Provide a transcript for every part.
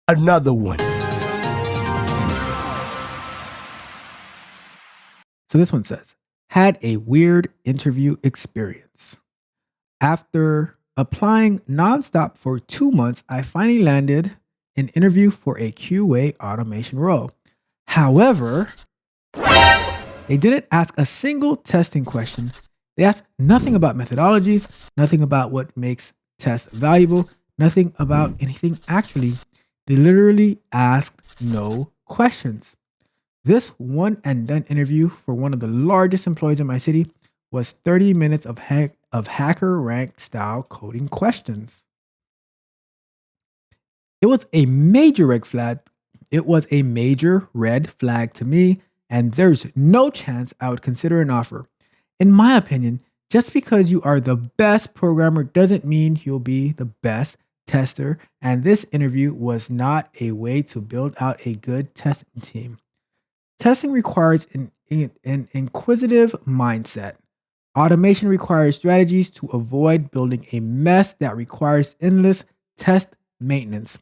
another one. So this one says, had a weird interview experience. After applying nonstop for 2 months, I finally landed an interview for a QA automation role. However, they didn't ask a single testing question. They asked nothing about methodologies, nothing about what makes tests valuable, nothing about anything actually. They literally asked no questions. This one and done interview for one of the largest employers in my city was 30 minutes of hacker rank style coding questions. It was a major red flag. It was a major red flag to me, and there's no chance I would consider an offer. In my opinion, just because you are the best programmer doesn't mean you'll be the best tester, and this interview was not a way to build out a good testing team. Testing requires an inquisitive mindset. Automation requires strategies to avoid building a mess that requires endless test maintenance.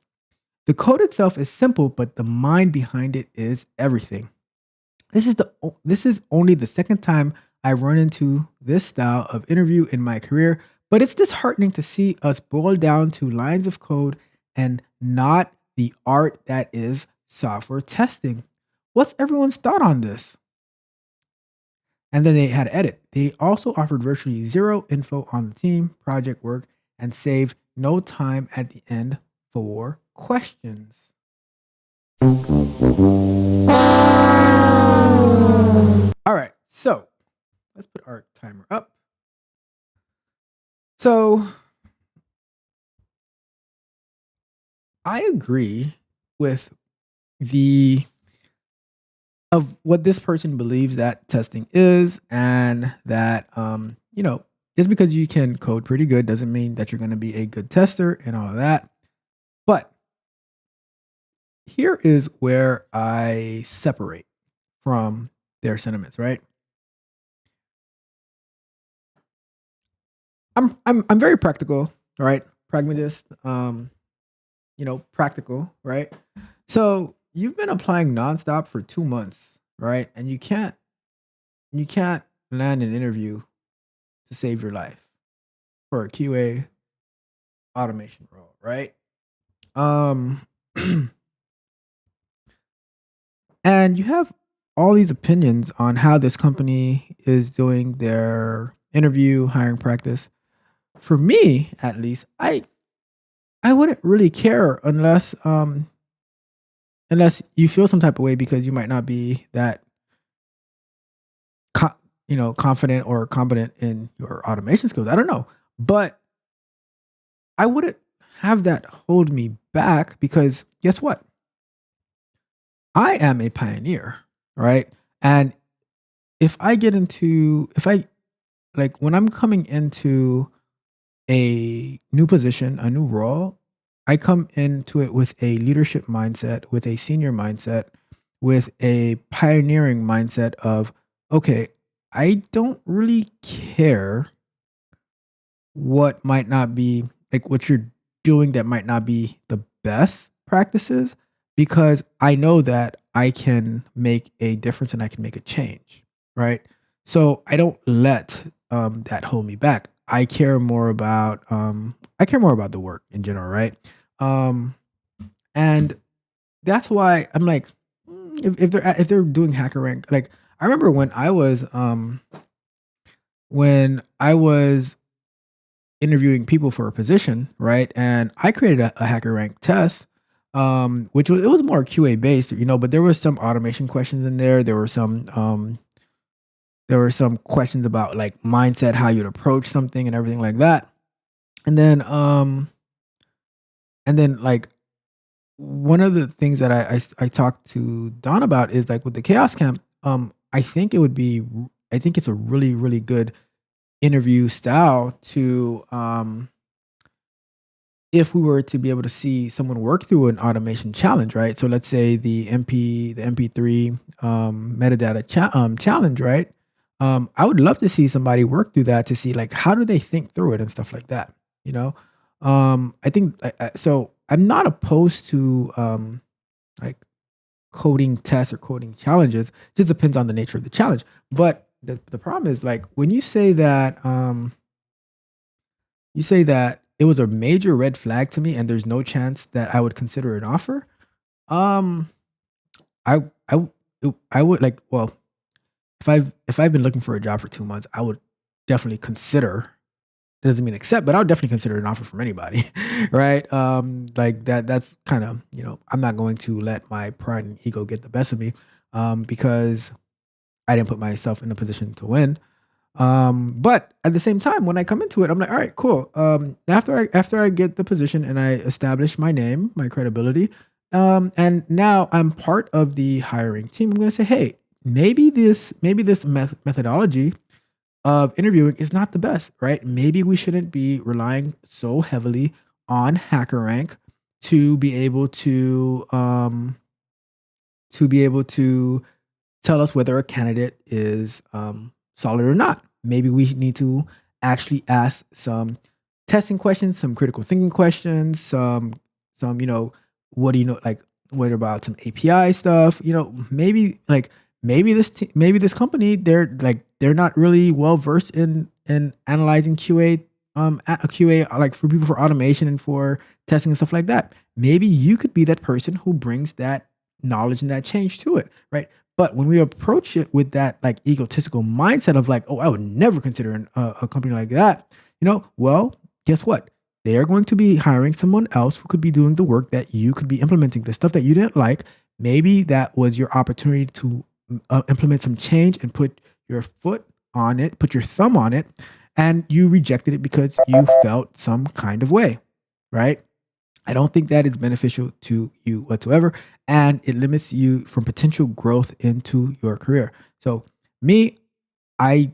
The code itself is simple, but the mind behind it is everything. This is only the second time I run into this style of interview in my career, but it's disheartening to see us boil down to lines of code and not the art that is software testing. What's everyone's thought on this? And then they had to edit. They also offered virtually zero info on the team, project work, and saved no time at the end for questions. All right, so let's put our timer up. So I agree with the of what this person believes that testing is, and that just because you can code pretty good doesn't mean that you're going to be a good tester and all of that. But here is where I separate from their sentiments, right? I'm very practical, right? Pragmatist, practical, right? So you've been applying nonstop for 2 months, right? And you can't land an interview to save your life for a QA automation role, right? Um and you have all these opinions on how this company is doing their interview hiring practice. For me, at least, I wouldn't really care unless you feel some type of way because you might not be that confident or competent in your automation skills. I don't know, but I wouldn't have that hold me back because guess what? I am a pioneer, right? And if I like when I'm coming into a new position, a new role, I come into it with a leadership mindset, with a senior mindset, with a pioneering mindset of, okay, I don't really care what might not be like what you're doing that might not be the best practices because I know that I can make a difference and I can make a change, right? So I don't let that hold me back. I care more about the work in general, right? Um, and that's why I'm like, if they're doing hacker rank, like I remember when I was interviewing people for a position, right? And I created a hacker rank test, which was it was more QA based, but there was some automation questions in there. There were some questions about like mindset, how you'd approach something, and everything like that. And then like one of the things that I talked to Don about is like with the chaos camp. I think it's a really really good interview style to if we were to be able to see someone work through an automation challenge, right? So let's say the MP3 metadata challenge, right? I would love to see somebody work through that to see like how do they think through it and stuff like that. You know, I think so. I'm not opposed to like coding tests or coding challenges. Just depends on the nature of the challenge. But the problem is like when you say that it was a major red flag to me and there's no chance that I would consider an offer. Um I I I would like well, if I've been looking for a job for 2 months, I would definitely consider. It doesn't mean accept, but I would definitely consider an offer from anybody, right? Like that's kind of, I'm not going to let my pride and ego get the best of me, because I didn't put myself in a position to win. But at the same time, when I come into it, I'm like, all right, cool. After I get the position and I establish my name, my credibility, and now I'm part of the hiring team, I'm going to say, hey, maybe this methodology of interviewing is not the best, right? Maybe we shouldn't be relying so heavily on HackerRank to be able to tell us whether a candidate is solid or not. Maybe we need to actually ask some testing questions, some critical thinking questions, some what do you know like what about some API stuff? Maybe this company they're not really well versed in analyzing QA a QA like for people for automation and for testing and stuff like that. Maybe you could be that person who brings that knowledge and that change to it, right? But when we approach it with that like egotistical mindset of like, oh, I would never consider a company like that, well, guess what? They are going to be hiring someone else who could be doing the work that you could be implementing, the stuff that you didn't like. Maybe that was your opportunity to implement some change and put your foot on it, put your thumb on it, and you rejected it because you felt some kind of way, right? I don't think that is beneficial to you whatsoever, and it limits you from potential growth into your career. So, me, I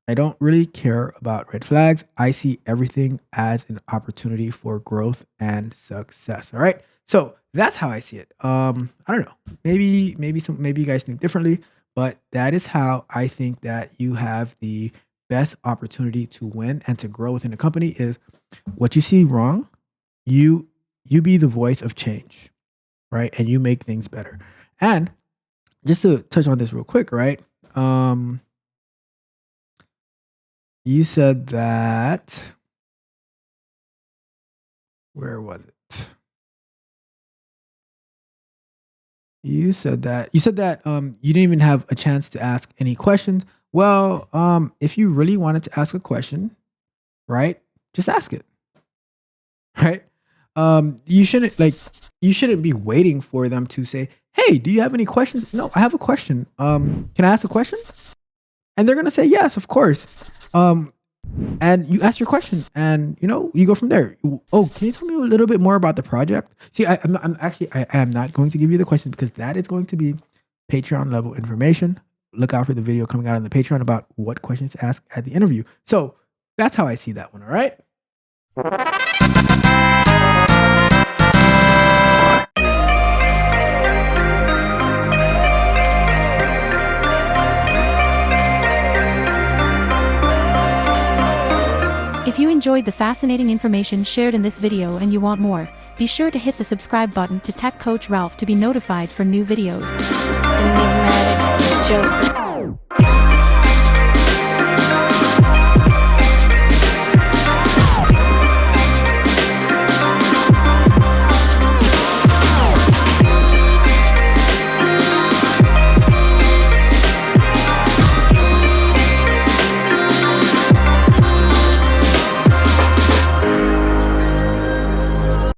I don't really care about red flags. I see everything as an opportunity for growth and success. All right. So that's how I see it. I don't know. Maybe you guys think differently, but that is how I think that you have the best opportunity to win and to grow within a company is what you see wrong, you you be the voice of change, right? And you make things better. And just to touch on this real quick, right? Um, you said that where was it? You said that you didn't even have a chance to ask any questions. Well, if you really wanted to ask a question, right, just ask it, right? You shouldn't be waiting for them to say, "Hey, do you have any questions?" No, I have a question. Can I ask a question? And they're gonna say, "Yes, of course." Um, and you ask your question, and you go from there. Oh, can you tell me a little bit more about the project? See, I am not going to give you the questions because that is going to be Patreon level information. Look out for the video coming out on the Patreon about what questions to ask at the interview. So that's how I see that one. All right. If you enjoyed the fascinating information shared in this video and you want more, be sure to hit the subscribe button to Tech Coach Ralph to be notified for new videos. Enigmatic Joker.